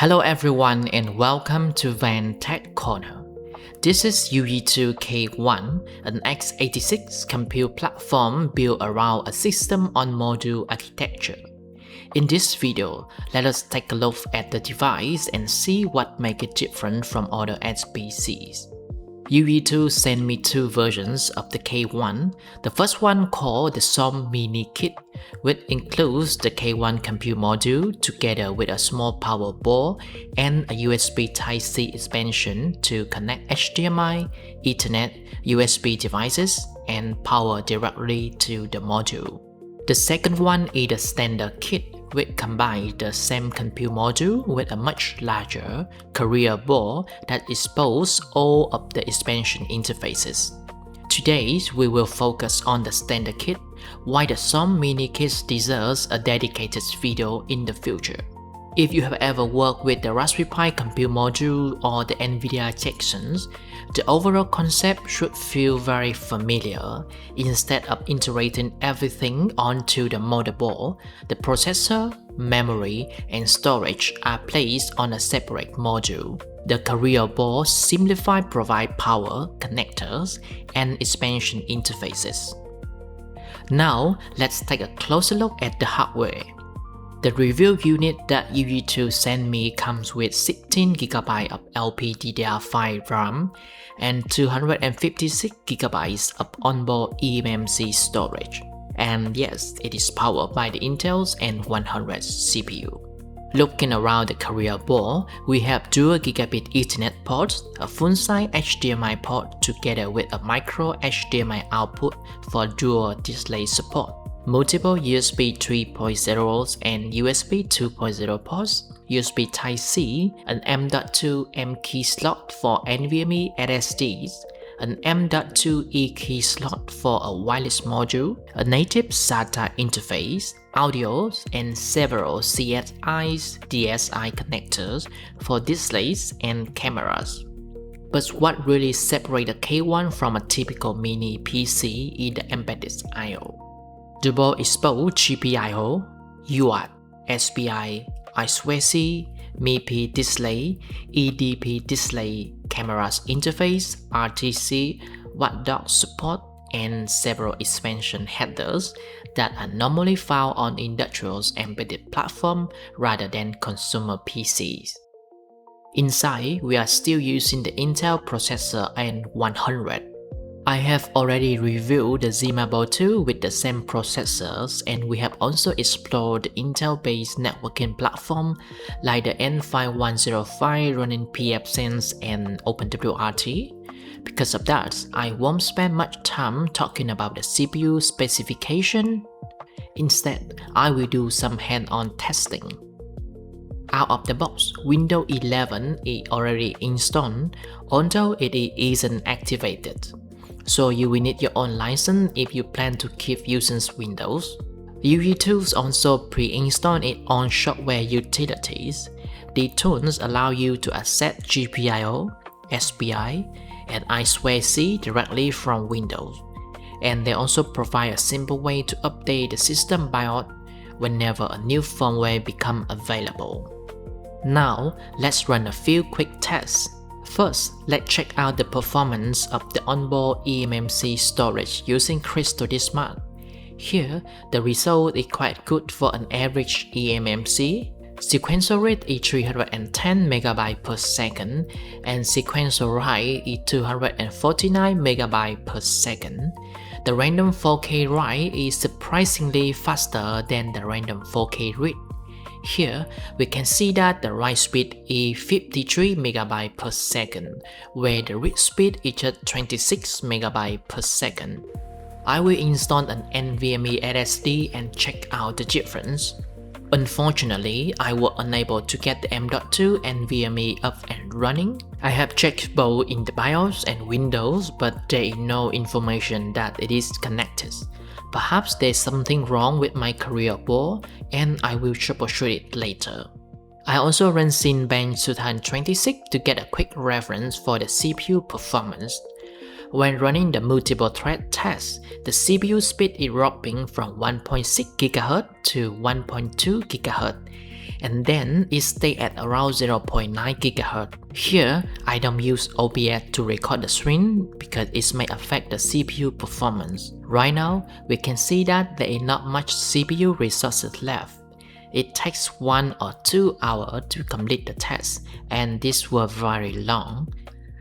Hello everyone and welcome to Van Tech Corner. This is Youyeetoo K1, an x86 compute platform built around a system-on-module architecture. In this video, let us take a look at the device and see what makes it different from other SBCs. Youyeetoo sent me two versions of the K1, the first one called the SoM Mini Kit, which includes the K1 compute module together with a small power board and a USB Type-C expansion to connect HDMI, Ethernet, USB devices, and power directly to the module. The second one is the standard kit, which combines the same compute module with a much larger carrier board that exposes all of the expansion interfaces. Today, we will focus on the standard kit, while the SoM Mini Kit deserves a dedicated video in the future. If you have ever worked with the Raspberry Pi compute module or the NVIDIA Jetson, the overall concept should feel very familiar. Instead of integrating everything onto the motherboard, the processor, memory, and storage are placed on a separate module. The carrier board simplifies provide power, connectors, and expansion interfaces. Now, let's take a closer look at the hardware. The review unit that Youyeetoo sent me comes with 16GB of LPDDR5 RAM and 256GB of onboard eMMC storage. And yes, it is powered by the Intel's N100 CPU. Looking around the carrier board, we have dual gigabit Ethernet ports, a full-size HDMI port together with a micro HDMI output for dual display support, multiple USB 3.0 and USB 2.0 ports, USB Type-C, an M.2 M key slot for NVMe SSDs, an M.2 E key slot for a wireless module, a native SATA interface, audios, and several CSIs, DSI connectors for displays and cameras. But what really separates the K1 from a typical mini PC is the embedded I/O. Double exposed GPIO, UART, SPI, I2C, MIPI display, EDP display, cameras interface, RTC, watchdog support, and several expansion headers that are normally found on industrial embedded platforms rather than consumer PCs. Inside, we are still using the Intel processor N100. I have already reviewed the ZMABO 2 with the same processors, and we have also explored the Intel-based networking platform like the N5105 running pfSense and OpenWRT. Because of that, I won't spend much time talking about the CPU specification. Instead, I will do some hands-on testing. Out of the box, Windows 11 is already installed, although it isn't activated. So you will need your own license if you plan to keep using Windows. Youyeetoo also pre-installed it on software utilities. The tools allow you to access GPIO, SPI, and I2C directly from Windows. And they also provide a simple way to update the system BIOS whenever a new firmware becomes available. Now, let's run a few quick tests. First, let's check out the performance of the onboard eMMC storage using Crystal Smart. Here, the result is quite good for an average eMMC. Sequential rate is 310 MB per second, and sequential write is 249 MB per second. The random 4K write is surprisingly faster than the random 4K read. Here, we can see that the write speed is 53 MB per second, where the read speed is just 26 MB per second. I will install an NVMe SSD and check out the difference. Unfortunately, I was unable to get the M.2 NVMe up and running. I have checked both in the BIOS and Windows, but there is no information that it is connected. Perhaps there's something wrong with my carrier board, and I will troubleshoot it later. I also ran Cinebench 2026 to get a quick reference for the CPU performance. When running the multiple thread test, the CPU speed is dropping from 1.6 GHz to 1.2 GHz, and then it stays at around 0.9 GHz. Here, I don't use OBS to record the screen because it may affect the CPU performance. Right now, we can see that there is not much CPU resources left. It takes 1 or 2 hours to complete the test, and this was very long.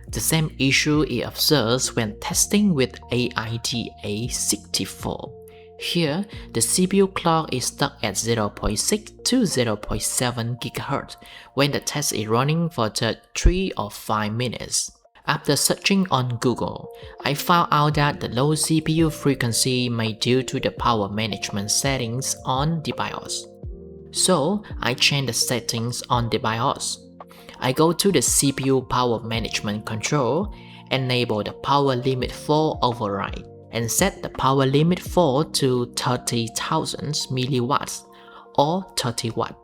The same issue is observed when testing with AIDA64. Here, the CPU clock is stuck at 0.6 to 0.7 GHz when the test is running for 3 or 5 minutes. After searching on Google, I found out that the low CPU frequency may be due to the power management settings on the BIOS. So, I changed the settings on the BIOS. I go to the CPU power management control, enable the power limit 4 override, and set the power limit 4 to 30,000 milliwatts or 30 watt.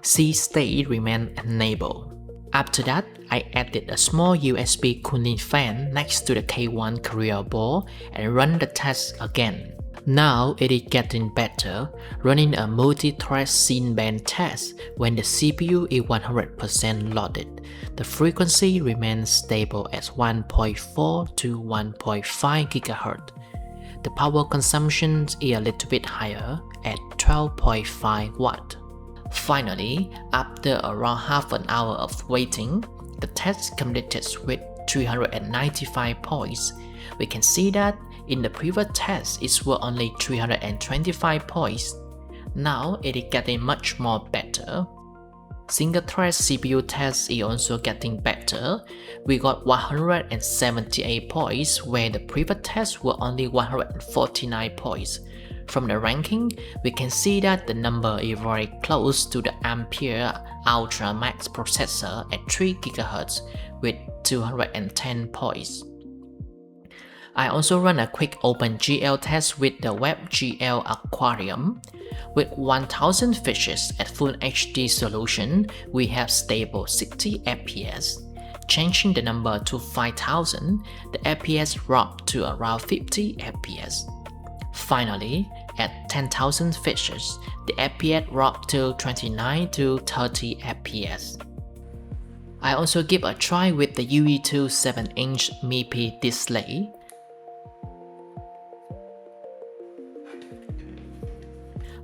C state remain enabled. After that, I added a small USB cooling fan next to the K1 carrier board and run the test again. Now it is getting better, running a multi-thread Cinebench test when the CPU is 100% loaded. The frequency remains stable at 1.4 to 1.5 GHz. The power consumption is a little bit higher at 12.5 watt. Finally, after around half an hour of waiting, the test completed with 395 points. We can see that in the previous test it was only 325 points. Now it is getting much more better. Single thread CPU test is also getting better. We got 178 points where the previous test were only 149 points. From the ranking, we can see that the number is very close to the Ampere Ultra Max processor at 3 GHz with 210 points. I also run a quick OpenGL test with the WebGL Aquarium. With 1000 fishes at Full HD solution, we have stable 60 FPS. Changing the number to 5000, the FPS dropped to around 50 FPS. Finally, at 10,000 fishes, the FPS dropped to 29 to 30 FPS. I also give a try with the Youyeetoo 7-inch MIPI display.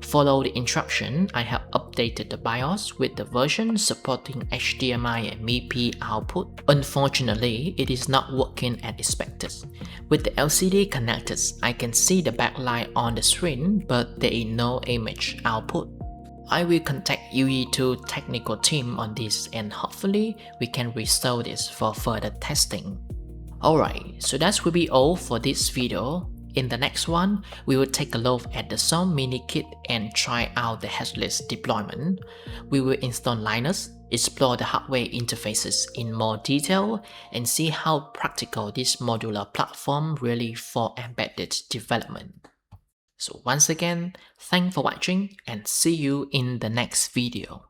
Follow the instruction. I have updated the BIOS with the version supporting HDMI and MIPI output. Unfortunately, it is not working as expected. With the LCD connected, I can see the backlight on the screen, but there is no image output. I will contact Youyeetoo technical team on this and hopefully we can resolve this for further testing. Alright, so that will be all for this video. In the next one, we will take a look at the SoM Mini Kit and try out the headless deployment. We will install Linux, explore the hardware interfaces in more detail, and see how practical this modular platform really for embedded development. So once again, thanks for watching and see you in the next video.